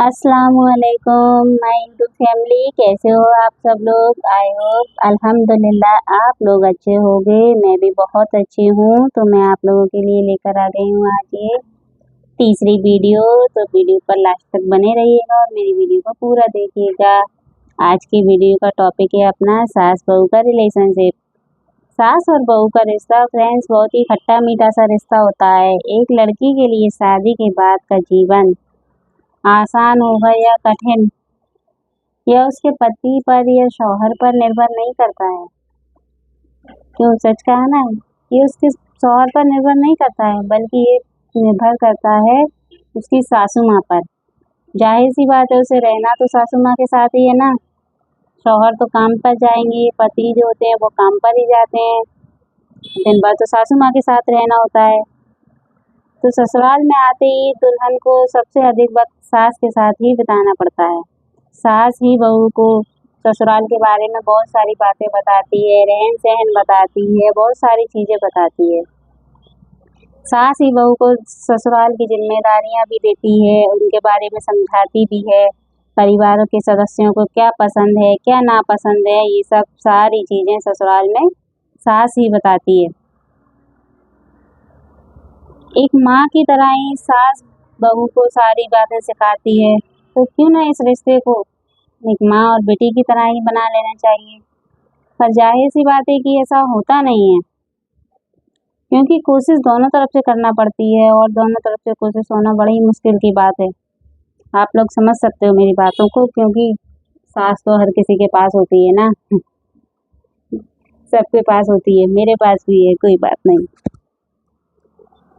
अस्सलामुअलैकुम my YouTube family, कैसे हो आप सब लोग। आई होप अल्हम्दुलिल्लाह आप लोग अच्छे होंगे। मैं भी बहुत अच्छी हूँ। तो मैं आप लोगों के लिए लेकर आ गई हूँ आज ये तीसरी वीडियो। तो वीडियो पर लास्ट तक बने रहिएगा और मेरी वीडियो को पूरा देखिएगा। आज की वीडियो का टॉपिक है अपना सास बहू का रिलेशनशिप। सास और बहू का रिश्ता फ्रेंड्स बहुत ही खट्टा मीठा सा रिश्ता होता है। एक लड़की के लिए शादी के बाद का जीवन आसान होगा या कठिन, यह उसके पति पर या शौहर पर निर्भर नहीं करता है। क्यों, सच कहा ना। ये उसके शौहर पर निर्भर नहीं करता है, बल्कि ये निर्भर करता है उसकी सासू माँ पर। जाहिर सी बात है, उसे रहना तो सासू माँ के साथ ही है ना। शौहर तो काम पर जाएंगे, पति जो होते हैं वो काम पर ही जाते हैं। दिन भर तो सासू माँ के साथ रहना होता है। तो ससुराल में आते ही दुल्हन को सबसे अधिक वक्त सास के साथ ही बिताना पड़ता है। सास ही बहू को ससुराल के बारे में बहुत सारी बातें बताती है, रहन सहन बताती है, बहुत सारी चीज़ें बताती है। सास ही बहू को ससुराल की जिम्मेदारियां भी देती है, उनके बारे में समझाती भी है। परिवारों के सदस्यों को क्या पसंद है, क्या नापसंद है, ये सब सारी चीज़ें ससुराल में सास ही बताती है। एक माँ की तरह ही सास बहू को सारी बातें सिखाती है। तो क्यों ना इस रिश्ते को एक माँ और बेटी की तरह ही बना लेना चाहिए। पर जाहिर सी बात है कि ऐसा होता नहीं है, क्योंकि कोशिश दोनों तरफ से करना पड़ती है और दोनों तरफ से कोशिश होना बड़ी मुश्किल की बात है। आप लोग समझ सकते हो मेरी बातों को, क्योंकि सास तो हर किसी के पास होती है ना। सबके पास होती है, मेरे पास भी है, कोई बात नहीं।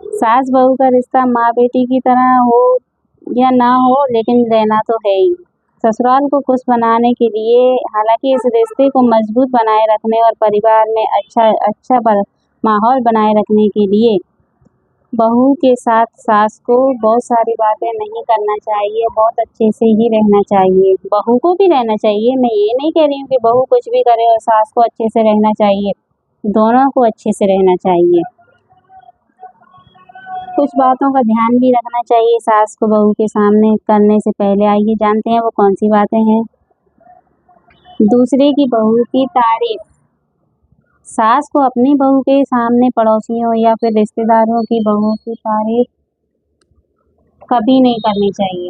सास बहू का रिश्ता माँ बेटी की तरह हो या ना हो, लेकिन रहना तो है ही। ससुराल को खुश बनाने के लिए, हालांकि इस रिश्ते को मजबूत बनाए रखने और परिवार में अच्छा माहौल बनाए रखने के लिए बहू के साथ सास को बहुत सारी बातें नहीं करना चाहिए, बहुत अच्छे से ही रहना चाहिए। बहू को भी रहना चाहिए, मैं ये नहीं कह रही हूँ कि बहू कुछ भी करे और सास को अच्छे से रहना चाहिए। दोनों को अच्छे से रहना चाहिए। कुछ बातों का ध्यान भी रखना चाहिए सास को बहू के सामने करने से पहले। आइए जानते हैं वो कौन सी बातें हैं। दूसरे की बहू की तारीफ। सास को अपनी बहू के सामने पड़ोसियों या फिर रिश्तेदारों की बहू की तारीफ कभी नहीं करनी चाहिए।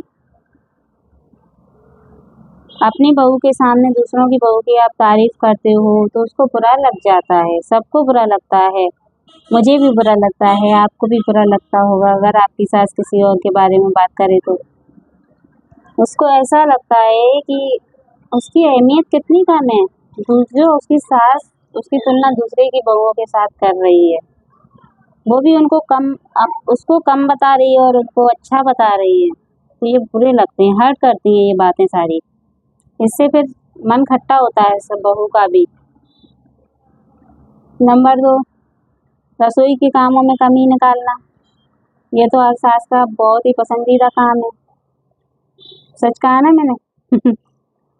अपनी बहू के सामने दूसरों की बहू की आप तारीफ करते हो तो उसको बुरा लग जाता है, सबको बुरा लगता है। मुझे भी बुरा लगता है, आपको भी बुरा लगता होगा। अगर आपकी सास किसी और के बारे में बात करे तो उसको ऐसा लगता है कि उसकी अहमियत कितनी कम है, जो उसकी सास उसकी तुलना दूसरे की बहुओं के साथ कर रही है। वो भी उनको उसको कम बता रही है और उनको अच्छा बता रही है। तो ये बुरे लगते हैं, हर्ट करती है ये बातें सारी। इससे फिर मन खट्टा होता है सब बहू का भी। नंबर 2, रसोई के कामों में कमी निकालना। ये तो हर सास का बहुत ही पसंदीदा काम है। सच कहा ना मैंने।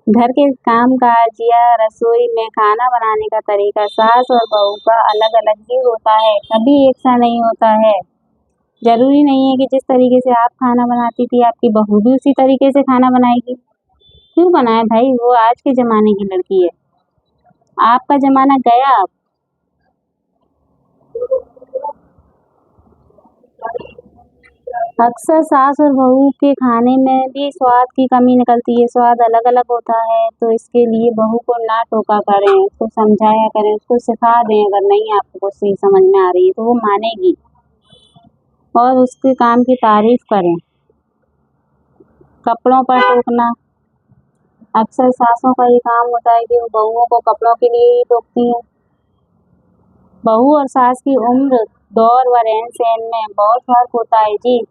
घर के काम काज या रसोई में खाना बनाने का तरीका सास और बहू का अलग अलग ही होता है, कभी एक सा नहीं होता है। जरूरी नहीं है कि जिस तरीके से आप खाना बनाती थी आपकी बहू भी उसी तरीके से खाना बनाएगी। क्यों बनाए भाई, वो आज के ज़माने की लड़की है, आपका ज़माना गया अब। अक्सर सास और बहू के खाने में भी स्वाद की कमी निकलती है, स्वाद अलग अलग होता है। तो इसके लिए बहू को ना टोका करें, उसको समझाया करें, उसको सिखा दें। अगर नहीं आपको कुछ सही समझ में आ रही है तो वो मानेगी, और उसके काम की तारीफ करें। कपड़ों पर टोकना। अक्सर सासों का ये काम होता है कि वो बहुओं को कपड़ों के लिए ही टोकती हैं। बहू और सास की उम्र, दौर व रहन सहन में बहुत फर्क होता है जी।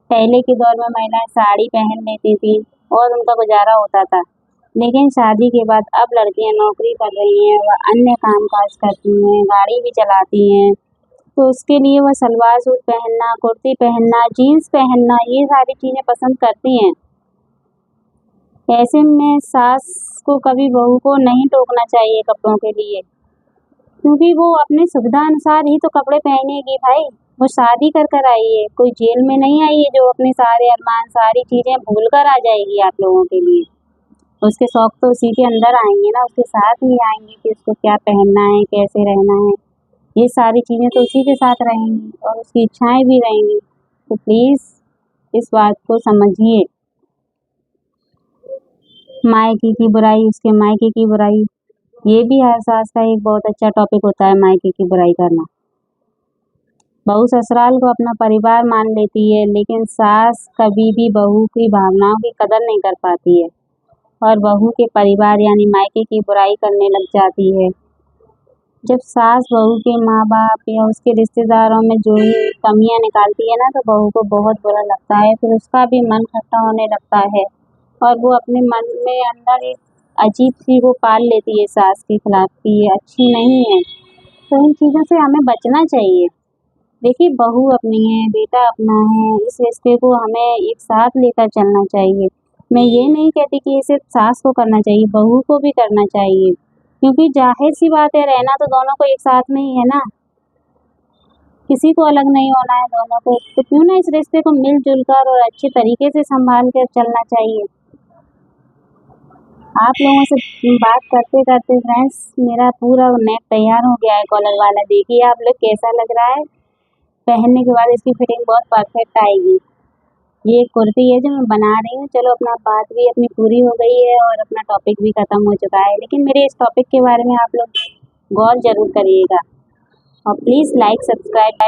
पहले के दौर में महिलाएं साड़ी पहन लेती थी और उनका गुजारा होता था, लेकिन शादी के बाद अब लड़कियां नौकरी कर रही हैं व अन्य काम काज करती हैं, गाड़ी भी चलाती हैं। तो उसके लिए वह सलवार सूट पहनना, कुर्ती पहनना, जीन्स पहनना, ये सारी चीज़ें पसंद करती हैं। ऐसे में सास को कभी बहू को नहीं टोकना चाहिए कपड़ों के लिए, क्योंकि वो अपनी सुविधा अनुसार ही तो कपड़े पहनेगी भाई। वो शादी कर आई है, कोई जेल में नहीं आई है जो अपने सारे अरमान सारी चीज़ें भूल कर आ जाएगी आप लोगों के लिए। उसके शौक तो उसी के अंदर आएंगे ना, उसके साथ ही आएंगे कि उसको क्या पहनना है, कैसे रहना है, ये सारी चीज़ें तो उसी के साथ रहेंगी और उसकी इच्छाएं भी रहेंगी। तो प्लीज़ इस बात को समझिए। मायके की बुराई, उसके मायके की बुराई, ये भी हर सास का एक बहुत अच्छा टॉपिक होता है, मायके की बुराई करना। बहू ससुराल को अपना परिवार मान लेती है, लेकिन सास कभी भी बहू की भावनाओं की कदर नहीं कर पाती है और बहू के परिवार यानी मायके की बुराई करने लग जाती है। जब सास बहू के माँ बाप या उसके रिश्तेदारों में जो ही कमियां निकालती है ना, तो बहू को बहुत बुरा लगता है, फिर उसका भी मन खट्टा होने लगता है और वो अपने मन में अंदर एक अजीब सी वो पाल लेती है सास के खिलाफ कि ये अच्छी नहीं है। तो इन चीज़ों से हमें बचना चाहिए। देखिए, बहू अपनी है, बेटा अपना है, इस रिश्ते को हमें एक साथ लेकर चलना चाहिए। मैं ये नहीं कहती कि ये सिर्फ सास को करना चाहिए, बहू को भी करना चाहिए, क्योंकि जाहिर सी बात है, रहना तो दोनों को एक साथ में ही है ना, किसी को अलग नहीं होना है दोनों को। तो क्यों ना इस रिश्ते को मिलजुल कर और अच्छे तरीके से संभाल कर चलना चाहिए। आप लोगों से बात करते करते फ्रेंड्स मेरा पूरा नेक तैयार हो गया है कॉलर वाला। देखिए आप लोग कैसा लग रहा है, पहनने के बाद इसकी फिटिंग बहुत परफेक्ट आएगी। ये एक कुर्ती है जो मैं बना रही हूँ। चलो, अपना बात भी अपनी पूरी हो गई है और अपना टॉपिक भी ख़त्म हो चुका है, लेकिन मेरे इस टॉपिक के बारे में आप लोग गौर ज़रूर करिएगा और प्लीज़ लाइक सब्सक्राइब